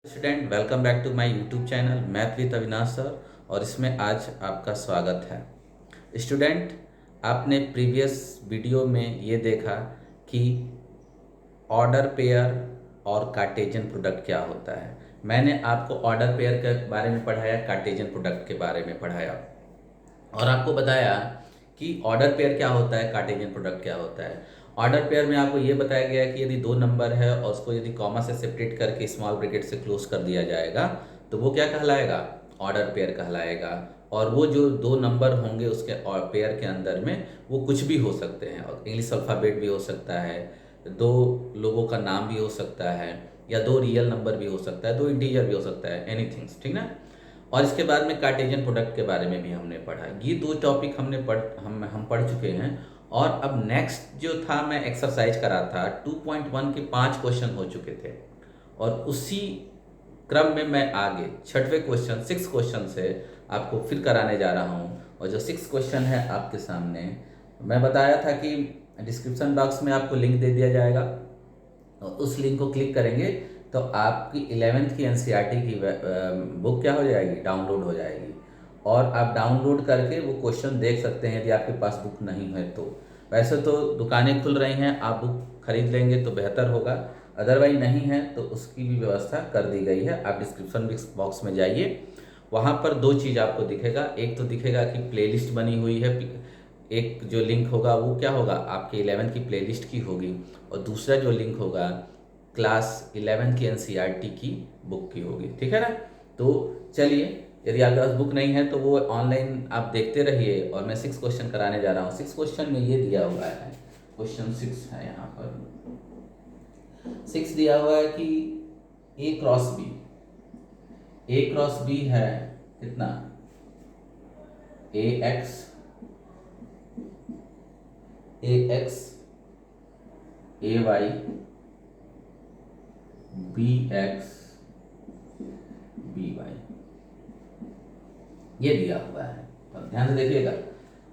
Student welcome back to my YouTube channel math with Avinash sir. और इसमें आज आपका स्वागत है। स्टूडेंट, आपने प्रीवियस वीडियो में ये देखा कि ऑर्डर पेयर और कार्टेशियन प्रोडक्ट क्या होता है। मैंने आपको ऑर्डर पेयर के बारे में पढ़ाया, कार्टेशियन प्रोडक्ट के बारे में पढ़ाया और आपको बताया कि ऑर्डर पेयर क्या होता है, कार्टेशियन प्रोडक्ट क्या होता है। ऑर्डर पेयर में आपको ये बताया गया कि यदि दो नंबर है और उसको यदि कॉमा से सेपरेट करके स्मॉल ब्रैकेट से क्लोज कर दिया जाएगा तो वो क्या कहलाएगा, ऑर्डर पेयर कहलाएगा। और वो जो दो नंबर होंगे उसके पेयर के अंदर में वो कुछ भी हो सकते हैं, और इंग्लिश अल्फ़ाबेट भी हो सकता है, दो लोगों का नाम भी हो सकता है, या दो रियल नंबर भी हो सकता है, दो इंटीजर भी हो सकता है, एनीथिंग्स, ठीक ना। और इसके बाद में कार्टेशियन प्रोडक्ट के बारे में भी हमने पढ़ा। ये दो टॉपिक हम पढ़ चुके हैं। और अब नेक्स्ट जो था, मैं एक्सरसाइज करा था 2.1 के 5 क्वेश्चन हो चुके थे और उसी क्रम में मैं आगे छठवें क्वेश्चन 6 क्वेश्चन से आपको फिर कराने जा रहा हूँ। और जो 6 क्वेश्चन है आपके सामने, मैं बताया था कि डिस्क्रिप्शन बॉक्स में आपको लिंक दे दिया जाएगा और उस लिंक को क्लिक करेंगे तो आपकी 11th की एनसीईआरटी की बुक क्या हो जाएगी, डाउनलोड हो जाएगी। और आप डाउनलोड करके वो क्वेश्चन देख सकते हैं यदि आपके पास बुक नहीं है तो। वैसे तो दुकानें खुल रही हैं, आप बुक खरीद लेंगे तो बेहतर होगा, अदरवाइज नहीं है तो उसकी भी व्यवस्था कर दी गई है। आप डिस्क्रिप्शन बॉक्स में जाइए, वहाँ पर दो चीज़ आपको दिखेगा। एक तो दिखेगा कि प्लेलिस्ट बनी हुई है, एक जो लिंक होगा वो क्या होगा, आपके 11th की प्लेलिस्ट की होगी, और दूसरा जो लिंक होगा क्लास 11 की एनसीईआरटी की बुक की होगी, ठीक है ना। तो चलिए, यदि आपके पास बुक नहीं है तो वो ऑनलाइन आप देखते रहिए और मैं 6 क्वेश्चन कराने जा रहा हूँ। 6 क्वेश्चन में ये दिया हुआ है, क्वेश्चन 6 है यहाँ पर। 6 दिया हुआ है कि A cross B, A cross B है कितना, A X A Y B X B Y, ये दिया हुआ है। तो ध्यान से देखिएगा,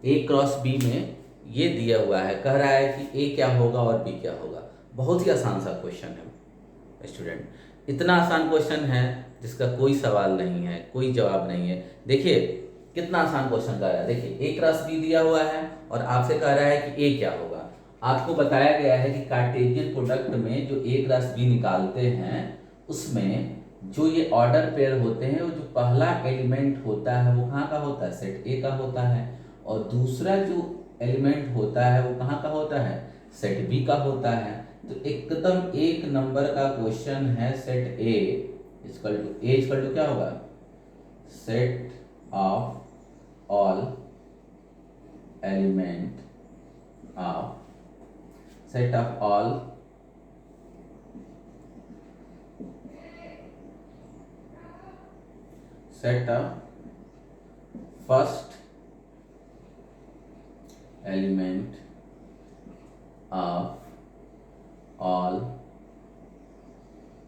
ए क्रॉस बी में ये दिया हुआ है, कह रहा है कि ए क्या होगा और बी क्या होगा। बहुत ही आसान सा क्वेश्चन है स्टूडेंट, इतना आसान क्वेश्चन है जिसका कोई सवाल नहीं है, कोई जवाब नहीं है। देखिए कितना आसान क्वेश्चन कर रहा है। देखिए ए क्रॉस बी दिया हुआ है और आपसे कह रहा है कि ए क्या होगा। आपको बताया गया है कि कार्टेशियन प्रोडक्ट में जो ए क्रॉस बी निकालते हैं उसमें जो ये ऑर्डर पेयर होते हैं, वो जो पहला एलिमेंट होता है वो कहाँ का होता है, सेट ए का होता है, और दूसरा जो एलिमेंट होता है वो कहाँ का होता है, सेट बी का होता है। तो एकदम एक नंबर का क्वेश्चन है। सेट ए इक्वल टू क्या होगा, set of all element of set of all set of first element of all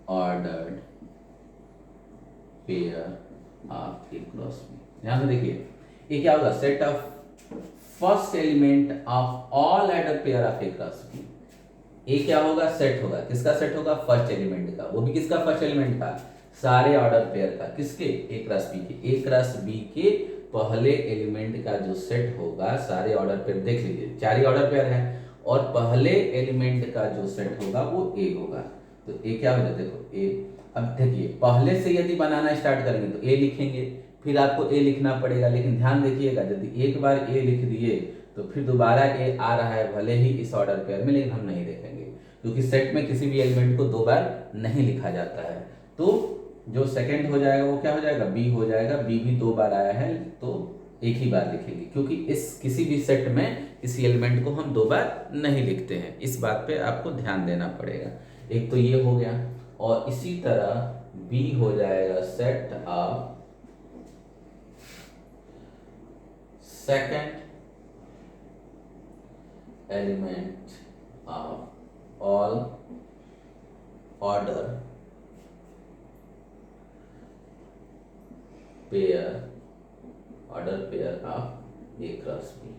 ordered pair of A cross B। ध्यान से देखिए, ये क्या होगा, set of first element of all order pair of A cross B. A क्या होगा, set होगा, किसका सेट होगा, फर्स्ट एलिमेंट का, वो भी किसका, फर्स्ट एलिमेंट का, सारे ऑर्डर पेयर का, किसके, ए क्रॉस बी के। ए क्रॉस बी के पहले एलिमेंट का जो सेट होगा, सारे ऑर्डर पेयर देख लीजिए, 4 ही ऑर्डर पेयर है, और पहले एलिमेंट का जो सेट होगा वो ए होगा। तो ए क्या हो जाए, देखो ए। अब देखिए, पहले से यदि बनाना स्टार्ट करेंगे तो ए लिखेंगे, फिर आपको ए लिखना पड़ेगा। लेकिन ध्यान देखिएगा, यदि एक बार ए लिख दिए तो फिर दोबारा ए आ रहा है, भले ही इस ऑर्डर पेयर में, लेकिन हम नहीं देखेंगे क्योंकि सेट में किसी भी एलिमेंट को 2 बार नहीं लिखा जाता है। तो जो सेकंड हो जाएगा वो क्या हो जाएगा, बी हो जाएगा। बी भी 2 बार आया है तो एक ही बार लिखेंगे, क्योंकि इस किसी भी सेट में किसी एलिमेंट को हम 2 बार नहीं लिखते हैं। इस बात पे आपको ध्यान देना पड़ेगा। एक तो ये हो गया, और इसी तरह बी हो जाएगा set of second element of all order pair of A cross B.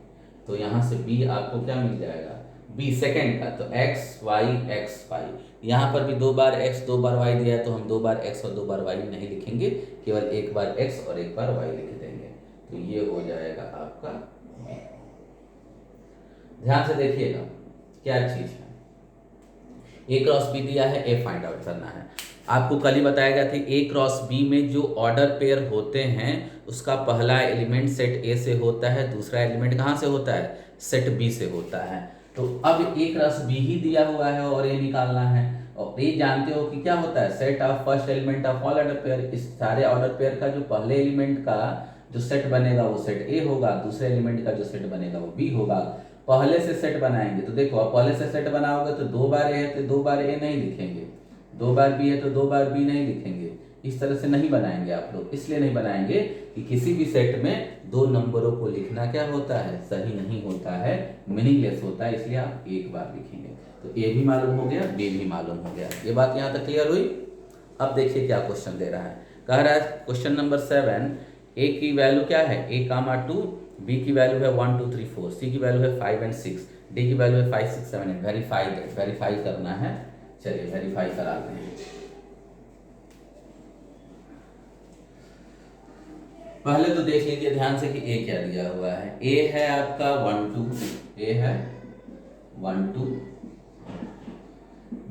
तो यहां से बी आपको क्या मिल जाएगा, बी सेकेंड का, तो एक्स वाई एक्स वाई। यहाँ पर भी 2 बार x 2 बार y दिया है, तो हम 2 बार x और 2 बार y नहीं लिखेंगे, केवल 1 बार x और 1 बार y लिख देंगे। तो ये हो जाएगा आपका b। ध्यान से देखिएगा क्या चीज है, a क्रॉस b दिया है, a फाइंड आउट करना है। आपको कल ही बताया गया था a क्रॉस b में जो ऑर्डर पेयर होते हैं उसका पहला एलिमेंट सेट a से होता है, दूसरा एलिमेंट कहाँ से होता है, सेट b से होता है। तो अब a क्रॉस b ही दिया हुआ है और a निकालना है, और ये जानते हो कि क्या होता है, set of first element of all order pair. इस सारे ऑर्डर पेयर का जो पहले एलिमेंट का जो सेट बनेगा वो सेट a होगा, दूसरे एलिमेंट का जो सेट बनेगा वो b होगा। पहले से सेट बनाएंगे तो देखो, अब पहले से सेट बनाओगे तो 2 बार a है तो 2 बार a नहीं लिखेंगे, 2 बार b है तो 2 बार b नहीं लिखेंगे। इस तरह से नहीं बनाएंगे आप लोग, इसलिए नहीं बनाएंगे कि किसी भी सेट में 2 नंबरों को लिखना क्या होता है, सही नहीं होता है, मीनिंगलेस होता है, इसलिए आप एक बार लिखेंगे। तो a भी मालूम हो गया, b भी मालूम हो गया। ये बात यहाँ तक क्लियर हुई। अब देखिए क्या क्वेश्चन दे रहा है, कह रहा है क्वेश्चन नंबर 7, a की वैल्यू क्या है, a, 2, b की वैल्यू है 1 2 3 4, c की वैल्यू है 5 and 6, d की वैल्यू है 5 6 7 8। वेरीफाई करना है, चलिए वेरीफाई कराते हैं। पहले तो देख लीजिए ध्यान से कि a क्या दिया हुआ है, a है आपका 1 2, a है 1 2,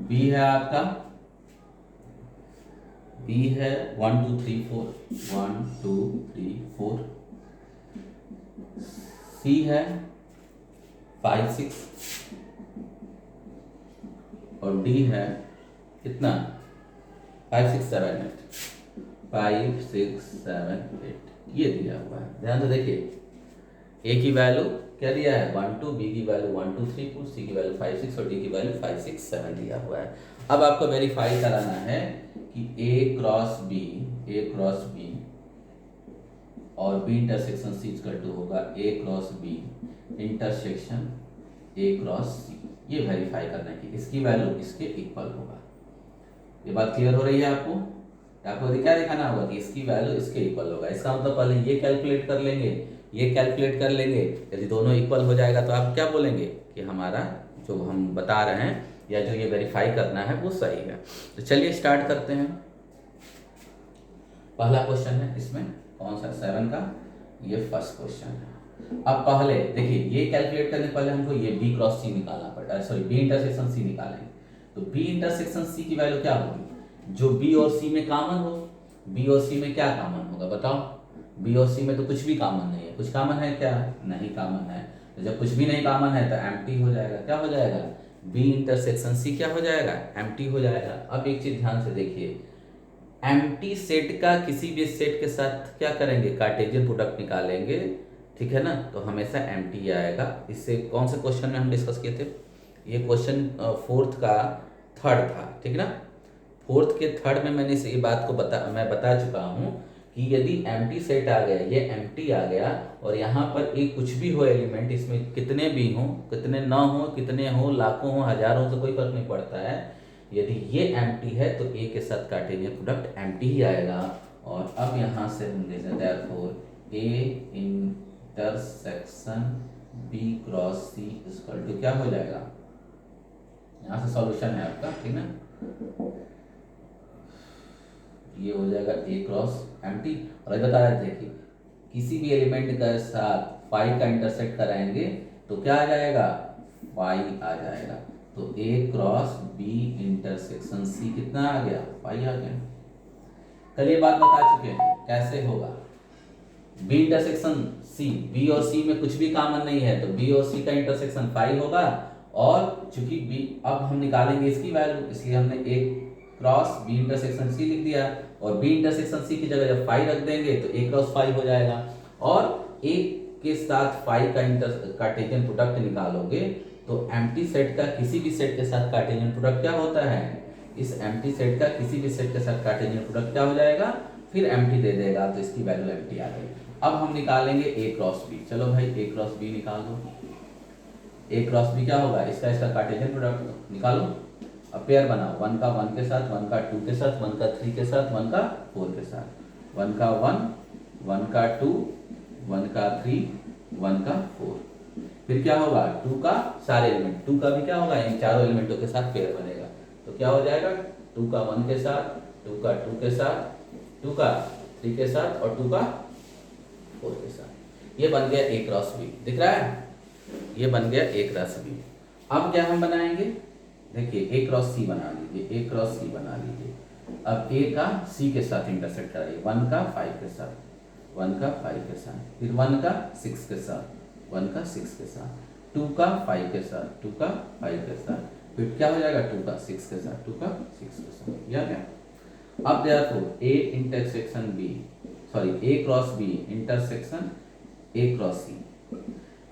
b है आपका, b है 1 2 3 4, 1 2 3 4, c है 5 6 और d है कितना 5 6 7 8, 5 6 7 8 ये दिया हुआ है। ध्यान से देखिए, a की वैल्यू क्या दिया है 1 2, b की वैल्यू 1 2 3 4, c की वैल्यू 5 6 और d की वैल्यू 5 6 7 दिया हुआ है। अब आपको वेरीफाई कराना है कि a क्रॉस b और b intersection c equal to होगा a cross b intersection a cross c। ये वेरीफाई करना है कि इसकी वैल्यू इसके इक्वल होगा। ये बात क्लियर हो रही है आपको? आपको क्या दिखाना होगा कि इसकी वैल्यू इसके इक्वल होगा। इसका मतलब पहले ये कैलकुलेट कर लेंगे, ये कैलकुलेट कर लेंगे, यदि दोनों इक्वल हो जाएगा तो आप क्या बोलेंगे कि हमारा जो हम बता रहे हैं या जो ये वेरीफाई करना है वो सही है। तो चलिए स्टार्ट करते हैं। पहला क्वेश्चन है, इसमें कौन सा 7 का, ये फर्स्ट क्वेश्चन है। अब पहले देखिए, ये कैलकुलेट करने पहले हमको ये b क्रॉस c निकालना पड़ता है, सॉरी b इंटरसेक्शन c निकालेंगे। तो b इंटरसेक्शन c की वैल्यू क्या होगी, जो b और c में कॉमन हो। b और c में क्या कॉमन होगा बताओ, b और c में तो कुछ भी कॉमन नहीं है। कुछ कॉमन है क्या, नहीं कॉमन है। तो जब कुछ भी नहीं कॉमन है तो एम्प्टी हो जाएगा। क्या हो जाएगा, b इंटरसेक्शन c क्या हो जाएगा, एम्प्टी हो जाएगा। अब एक चीज ध्यान से देखिए, एम्प्टी सेट का किसी भी सेट के साथ क्या करेंगे, कार्टेशियन प्रोडक्ट निकालेंगे, ठीक है ना। तो हमेशा एम्प्टी आएगा। इससे कौन से क्वेश्चन में हम डिस्कस किए थे, ये क्वेश्चन 4th का 3rd था, ठीक ना। 4th के 3rd में मैंने ये बात को मैं बता चुका हूँ कि यदि एम्प्टी सेट आ गया, ये एम्प्टी आ गया और यहाँ पर एक कुछ भी हो एलिमेंट, इसमें कितने भी हों, कितने ना हो, कितने हो, लाखों हो, हजारों से कोई फर्क नहीं पड़ता है, यदि ये एम्प्टी है तो ए के साथ कार्टेशियन प्रोडक्ट एम्प्टी ही आएगा। और अब यहाँ से हम ले सकते हैं therefore A intersection B cross C equal to क्या हो जाएगा, यहाँ से सॉल्यूशन है आपका, ठीक ना। ये हो जाएगा ए क्रॉस एम्प्टी। और ये बता रहे थे कि किसी भी एलिमेंट के साथ 5 का इंटरसेक्ट कराएंगे तो क्या आ जाएगा, 5 आ जाएगा। तो a cross b intersection c कितना आ गया, 5 आ गया। कल ये बात बता चुके हैं कैसे होगा, b इंटरसेक्शन c, b और c में कुछ भी कॉमन नहीं है तो b और c का इंटरसेक्शन 5 होगा। और चूंकि b अब हम निकालेंगे इसकी वैल्यू, इसलिए हमने a cross b intersection c लिख दिया। और b इंटरसेक्शन c की जगह जब 5 रख देंगे तो a क्रॉस 5 हो जाएगा। और a के साथ 5 का कार्टेशियन प्रोडक्ट निकालोगे तो एम्प्टी सेट का किसी भी सेट के साथ कार्टेशियन प्रोडक्ट क्या होता है, इस एम्प्टी सेट का किसी भी सेट के साथ कार्टेशियन प्रोडक्ट क्या हो जाएगा, फिर एम्प्टी दे देगा, तो इसकी वैल्यू एम्प्टी आ गई। अब हम निकालेंगे a क्रॉस b। चलो भाई a क्रॉस b निकाल दो। a क्रॉस b क्या होगा, इसका कार्टेशियन प्रोडक्ट निकालो। अब पेयर बनाओ, 1 का 1 के साथ, 1 का 2 के साथ, 1 का 3 के साथ, 1 का 4 के साथ, 1 का 1, 1 का 2, 1 का 3, 1 का 4। फिर क्या होगा, 2 का सारे एलिमेंट, 2 का भी क्या होगा, इन चारों एलिमेंटों के साथ पेयर बनेगा। तो क्या हो जाएगा, 2 का 1 के साथ, 2 का 2 के साथ, 2 का 3 के साथ और 2 का 4 के साथ। ये बन गया A क्रॉस B, दिख रहा है, ये बन गया A क्रॉस B। अब क्या हम बनाएंगे, देखिए A क्रॉस C बना लीजिए, A क्रॉस C बना लीजिए। अब A का C के साथ इंटरसेक्ट कराइए, 1 का 5 के साथ, 1 का 5 के साथ, फिर 1 का 6 के साथ, 1 का 6 के साथ, 2 का 5 के साथ, 2 का 5 के साथ, फिर क्या हो जाएगा 2 का 6 के साथ, 2 का 6 के साथ, या क्या। अब therefore A intersection B, sorry A cross B intersection A cross C।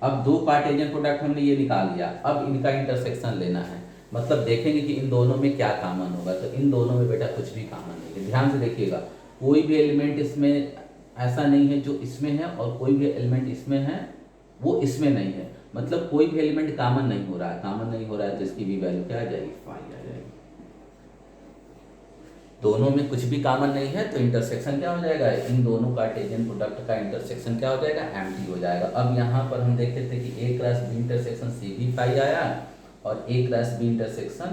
अब दो कार्टेशियन प्रोडक्ट हमने ये निकाल लिया, अब इनका इंटरसेक्शन लेना है, मतलब देखेंगे कि इन दोनों में क्या कॉमन होगा। तो इन दोनों में बेटा कुछ भी कॉमन नहीं है, ध्यान से देखिएगा, कोई भी एलिमेंट इसमें ऐसा नहीं है जो इसमें है, और कोई भी एलिमेंट इसमें है वो इसमें नहीं है, मतलब कोई भी एलिमेंट कॉमन नहीं हो रहा है, कॉमन नहीं हो रहा है, जिसकी भी वैल्यू क्या आ जाएगी, 5 आ जाएगी। दोनों में कुछ भी कॉमन नहीं है तो इंटरसेक्शन क्या हो जाएगा, इन दोनों कार्टेशियन प्रोडक्ट का इंटरसेक्शन क्या हो जाएगा, एम्प्टी हो जाएगा। अब यहाँ पर हम देखे थे कि A cross B intersection C भी 5 आया, और A cross B intersection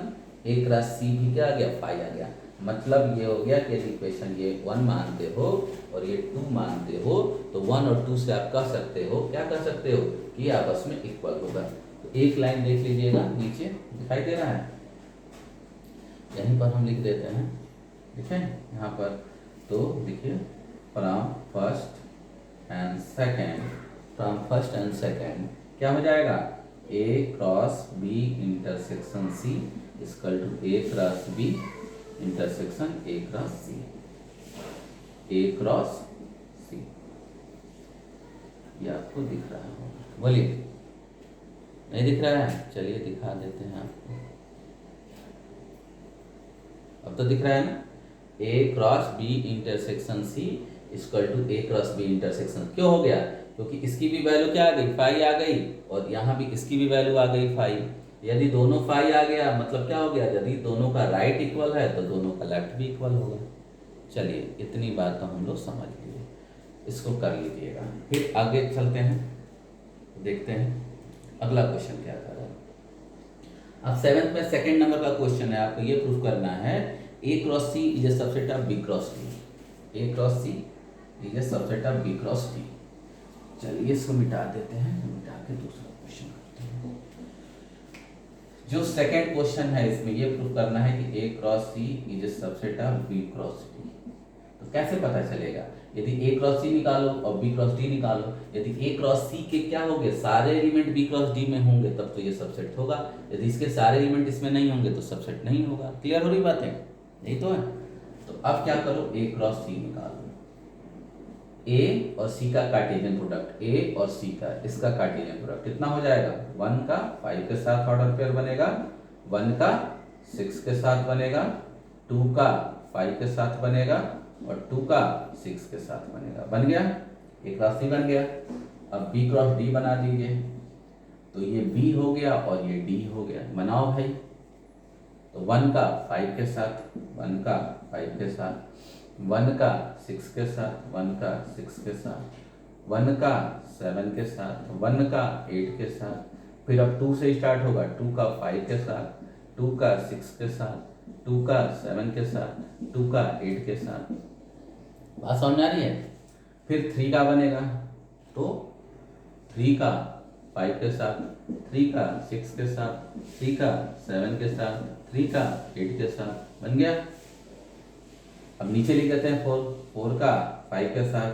A cross C भी क्या आ गया, 5 आ गया। मतलब ये हो गया कि इक्वेशन ये 1 मानते हो और ये 2 मानते हो, तो 1 और 2 से आप कह सकते हो, क्या कह सकते हो, कि आपस में इक्वल होगा। तो एक लाइन देख लीजिएगा, नीचे दिखाई दे रहा है, यहीं पर हम लिख देते हैं, ठीक है, यहाँ पर तो देखिए, फ्रॉम फर्स्ट एंड सेकेंड क्या हो जाएगा, A cross B intersection C equal to A cross B intersection A cross C, A cross C। ये आपको दिख रहा होगा, बोलिए, नहीं दिख रहा है, चलिए दिखा देते हैं आपको, अब तो दिख रहा है ना। A cross B intersection C equal to A cross B intersection, क्यों हो गया, क्योंकि इसकी भी वैल्यू क्या आ गई, 5 आ गई, और यहाँ भी इसकी भी वैल्यू आ गई 5। यदि दोनों 5 आ गया मतलब क्या हो गया, यदि दोनों का राइट इक्वल है तो दोनों का लेफ्ट भी इक्वल होगा। चलिए इतनी बात तो हम लोग समझ लिए, इसको कर लीजिएगा। फिर आगे चलते हैं, देखते हैं अगला क्वेश्चन क्या कर रहा है। अब 7th में सेकेंड नंबर का क्वेश्चन है, आपको ये प्रूफ करना है A cross C is a subset of B cross D, A cross C is a subset of B cross D। चलिए इसको मिटा देते हैं, मिटा के दूसरा क्वेश्चन करते हैं। जो सेकंड क्वेश्चन है इसमें ये प्रूफ करना है कि A cross C is a subset of B cross D। तो कैसे पता चलेगा, यदि A क्रॉस C निकालो और B क्रॉस D निकालो, यदि A क्रॉस C के क्या होंगे, सारे एलिमेंट B क्रॉस D में होंगे तब तो ये सबसेट होगा, यदि इसके सारे एलिमेंट इसमें नहीं होंगे तो सबसेट नहीं होगा। क्लियर हो रही बात है, यही तो है। तो अब क्या करो, A क्रॉस C निकालो, A और C का कार्टेशियन प्रोडक्ट, A और C का इसका कार्टेशियन प्रोडक्ट कितना हो जाएगा, 1 का 5 के साथ ऑर्डर पेयर बनेगा, 1 का 6 के साथ बनेगा, 2 का 5 के साथ बनेगा, और 2 का 6 के साथ बनेगा। बन गया, A क्रॉस C बन गया। अब B क्रॉस D बना दीजिए, तो ये B हो गया और ये D हो गया, बनाओ भाई। तो 1 का 5 के साथ, 1 का 5 के साथ, 1 का 6 के साथ, 1 का 6 के साथ, 1 का 7 के साथ, 1 का 8 के साथ, फिर अब 2 से स्टार्ट होगा, 2 का 5 के साथ, 2 का 6 के साथ, 2 का 7 के साथ, 2 का 8 के साथ। बात समझ आ रही है। फिर 3 का बनेगा, तो 3 का 5 के साथ, 3 का 6 के साथ, 3 का 7 के साथ, 3 का 8 के साथ, बन गया। अब नीचे लिख देते हैं 4 का 5 के साथ,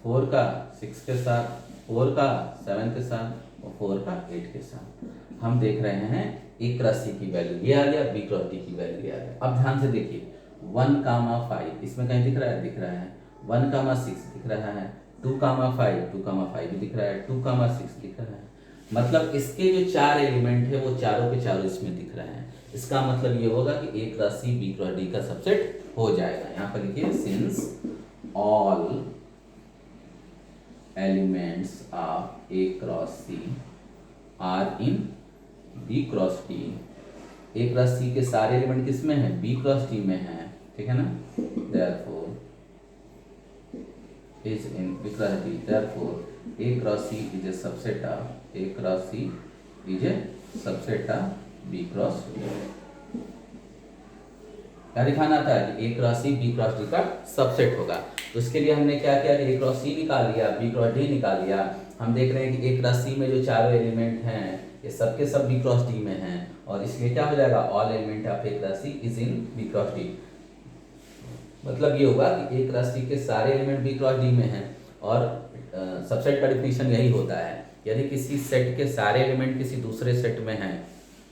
4 का 6 के साथ, 4 का 7 के साथ और 4 का 8 के साथ। हम देख रहे हैं A क्रॉस C की वैल्यू ये आ गया, B क्रॉस D की वैल्यू ये आ गया। अब ध्यान से देखिए 1, 5 इसमें कहीं दिख रहा है, दिख रहा है, 1, 6 दिख रहा है, 2, 5, 2, 5 भी दिख रहा है, 2, 6 दिख रहा है। मतलब इसके जो 4 एलिमेंट है वो चारों के चारों इसमें दिख रहे हैं। इसका मतलब ये होगा कि A cross C B cross D का सबसेट हो जाएगा। यहाँ पर लिखिए since all elements of A cross C are in B cross D, A cross C के सारे एलिमेंट किसमें हैं, B क्रॉस D में हैं, ठीक है ना। therefore is in B cross D, therefore A cross C is a subset of A cross C is a subset of B cross D। क्या दिखाना था कि A cross C B cross D का सबसेट होगा। तो इसके लिए हमने क्या किया कि ए क्रॉस सी निकाल लिया, बी क्रॉस डी निकाल लिया। हम देख रहे हैं कि ए क्रॉस सी में जो चारों एलिमेंट हैं ये सबके सब बी क्रॉस डी में हैं, और इसलिए क्या हो जाएगा, all element of A cross C is in B cross D. मतलब ये होगा कि ए क्रॉस सी के सारे एलिमेंट बी क्रॉस डी में हैं। और सबसेट का डिफिनीशन यही होता है, यदि किसी सेट के सारे एलिमेंट किसी दूसरे सेट में हैं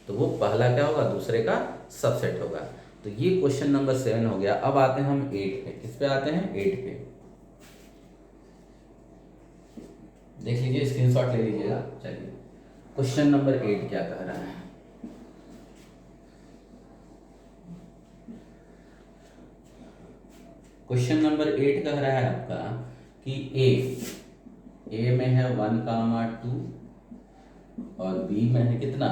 तो वो पहला क्या होगा, दूसरे का सबसेट होगा। तो ये क्वेश्चन नंबर 7 हो गया। अब आते हैं हम 8 पे। किस पे आते हैं, 8 पे। देख लीजिए, स्क्रीनशॉट ले लीजिएगा। चलिए क्वेश्चन नंबर 8 क्या कह रहा है। क्वेश्चन नंबर 8 कह रहा है आपका कि ए में है 1, 2 और बी में है कितना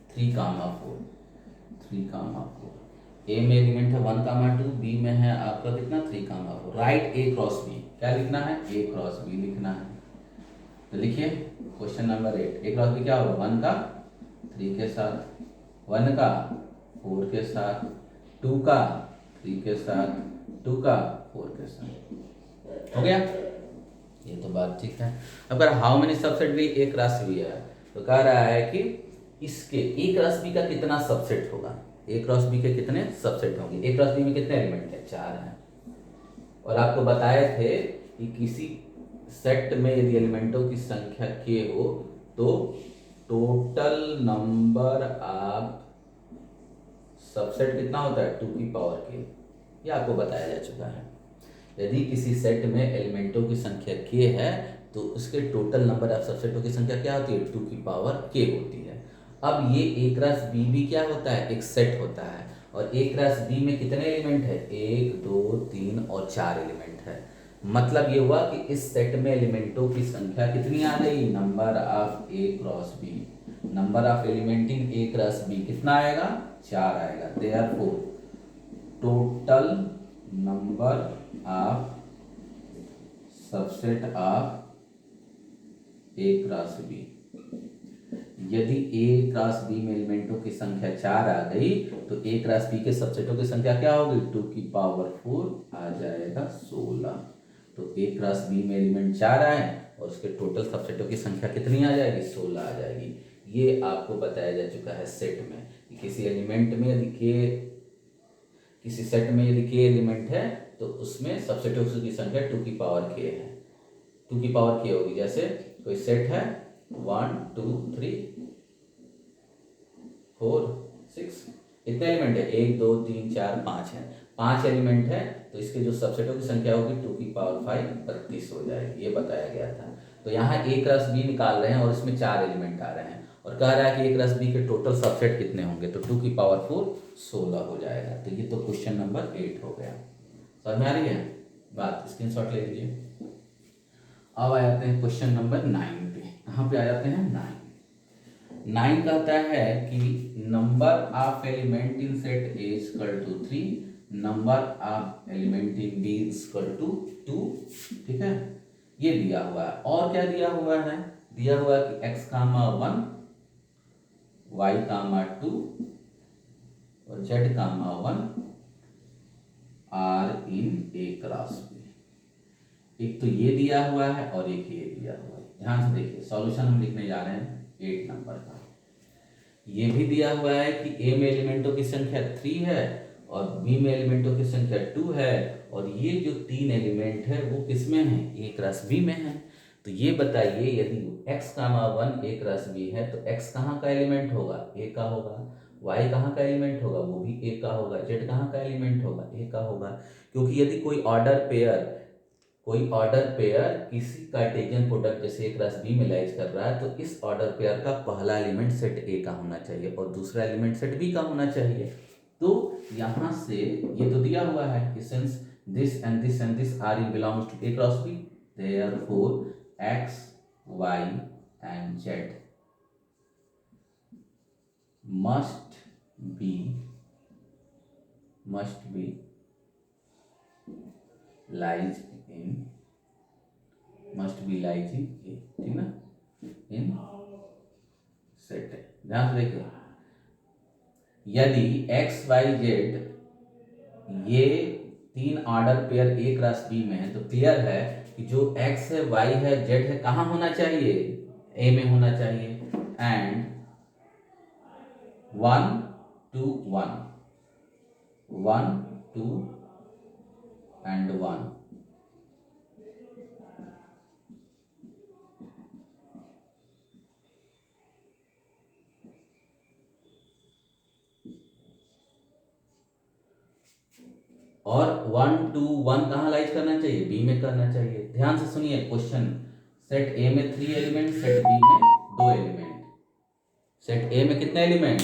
3, 4। 3, 4 ए में एलिमेंट है 1, 2, बी में है आपका कितना 3, 4। राइट ए क्रॉस बी, क्या लिखना है, ए क्रॉस बी लिखना है। तो लिखिए क्वेश्चन नंबर 8, ए क्रॉस बी क्या होगा, 1 का 3 के साथ, 1 का 4 के साथ, 2 का 3 के साथ, 2 का 4 के साथ। हो गया, ये तो बात ठीक है। अगर हाउ मेनी सबसेट भी एक राशि भी है तो कह रहा है कि इसके ए क्रॉस बी का कितना सबसेट होगा, ए क्रॉस बी के कितने सबसेट होंगे। ए क्रॉस बी में कितने एलिमेंट है, 4 हैं। और आपको बताए थे कि किसी सेट में यदि एलिमेंटों की संख्या k हो तो टोटल नंबर ऑफ सबसेट कितना होता है, 2 की पावर k। ये आपको बताया जा चुका है। यदि किसी सेट में एलिमेंटों की संख्या k है तो उसके टोटल नंबर ऑफ सबसेटों की संख्या क्या होती है, 2 की पावर k होती है। अब ये ए क्रॉस बी भी क्या होता है, एक सेट होता है। और ए क्रॉस बी में कितने एलिमेंट है, 1, 2, 3 और 4 एलिमेंट है। मतलब ये हुआ कि इस सेट में एलिमेंटों की संख्या कितनी आ गई, number of A cross B, number of element in A cross B कितना आएगा, 4 आएगा। Therefore total number of subset of A cross B, यदि ए क्रॉस बी में एलिमेंटों की संख्या 4 आ गई तो ए क्रॉस बी के सबसेटों की संख्या क्या होगी, 2 की पावर 4 आ जाएगा 16। तो ए क्रॉस बी में एलिमेंट 4 आए और उसके टोटल सबसेटों की संख्या कितनी आ जाएगी, 16 आ जाएगी। ये आपको बताया जा चुका है सेट में कि किसी एलिमेंट में यदि किसी सेट में यदि के एलिमेंट है तो उसमें सबसेटों की संख्या 2 की पावर k है, 2 की पावर k होगी। जैसे कोई सेट है 1, 2, 3, 4, 6, इतने एलिमेंट है, 1, 2, 3, 4, 5 है, 5 एलिमेंट है तो इसके जो सबसेटों की संख्या होगी 2 की पावर 5 32 हो जाएगी। ये बताया गया था। तो यहाँ ए क्रॉस बी निकाल रहे हैं और इसमें 4 एलिमेंट आ रहे हैं और कह रहा है कि ए क्रॉस बी के टोटल सबसेट कितने होंगे, तो 2 की पावर 4 16 हो जाएगा। तो ये तो क्वेश्चन नंबर 8 हो गया। समझ में आ रही है बात, स्क्रीनशॉट ले लीजिए। अब आ जाते हैं क्वेश्चन नंबर 9 पे। यहाँ पे आ जाते हैं 9 कहता है कि number of element in set A equal to 3, number of element in B equal to 2। ठीक है, ये दिया हुआ है। और क्या दिया हुआ है, दिया हुआ है कि x, 1, y, 2 और z, 1 are in A cross B. एक तो ये दिया हुआ है और एक ये दिया हुआ है। ध्यान से देखिए, सॉल्यूशन हम लिखने जा रहे हैं 8 नंबर का। ये भी दिया हुआ है कि ए में एलिमेंटों की संख्या 3 है और बी में एलिमेंटों की संख्या 2 है और ये जो 3 एलिमेंट है वो किस में है, ए क्रॉस बी में है। तो ये बताइए यदि x, 1 ए क्रॉस बी है तो x कहाँ का एलिमेंट होगा, ए का होगा। y कहाँ का एलिमेंट होगा, वो भी ए का होगा। z कहाँ का एलिमेंट होगा, ए का होगा। क्योंकि यदि कोई ऑर्डर पेयर किसी कार्टेशियन प्रोडक्ट जैसे ए क्रॉस बी में लाइज कर रहा है तो इस ऑर्डर पेयर का पहला एलिमेंट सेट ए का होना चाहिए और दूसरा एलिमेंट सेट बी का होना चाहिए। तो यहाँ से ये तो दिया हुआ है कि since this and this are in belongs to A cross B, therefore x, y and z must be lies in A, ठीक ना, इन सेट है। ध्यान से देखिए, यदि एक्स वाई जेड ये तीन order pair A cross B में है तो क्लियर है कि जो एक्स है वाई है जेड है कहाँ होना चाहिए, ए में होना चाहिए। And 1 2 1 1 2 and 1। और 1 2 1 कहाँ लाइज करना चाहिए, बी में करना चाहिए। ध्यान से सुनिए क्वेश्चन, सेट ए में 3 एलिमेंट, सेट बी में 2 एलिमेंट। सेट ए में कितने एलिमेंट,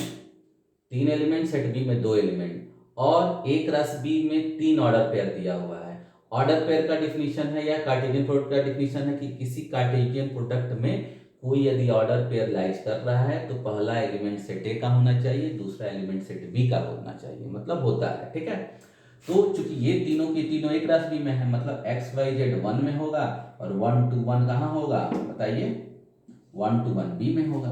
3 एलिमेंट, सेट बी में 2 एलिमेंट, और ए क्रॉस बी में 3 ऑर्डर पेयर दिया हुआ है। ऑर्डर पेयर का डिफिनीशन है या कार्टेशियन प्रोडक्ट का डिफिनीशन है कि किसी कार्टेशियन प्रोडक्ट में कोई यदि ऑर्डर पेयर लाइज कर रहा है तो पहला एलिमेंट सेट ए का होना चाहिए, दूसरा एलिमेंट सेट बी का होना चाहिए, मतलब होता है, ठीक है। तो चूंकि ये तीनों की तीनों एक राशि में है, मतलब एक्स वाई जेड 1 में होगा और 1 2 1 कहाँ होगा बताइए, 1 2 1 बी में होगा।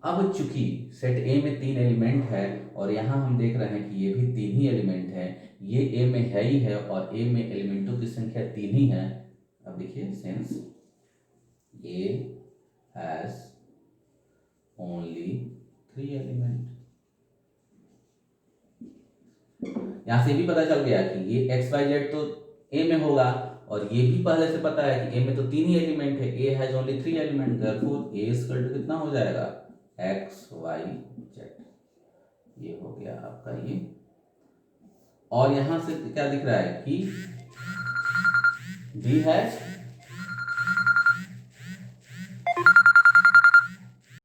अब चूंकि सेट ए में 3 एलिमेंट है और यहाँ हम देख रहे हैं कि ये भी 3 ही एलिमेंट है, ये ए में है ही है और ए में एलिमेंटों की संख्या 3 ही है। अब देखिए sense A has only 3 element. यहां से भी पता चल गया कि ये एक्स वाई जेड तो ए में होगा और ये भी पहले से पता है कि ए में तो 3 ही एलिमेंट है, A has only 3 element, therefore A equal to कितना हो जाएगा, एक्स वाई जेड। ये हो गया आपका ये। और यहां से क्या दिख रहा है कि बी हैज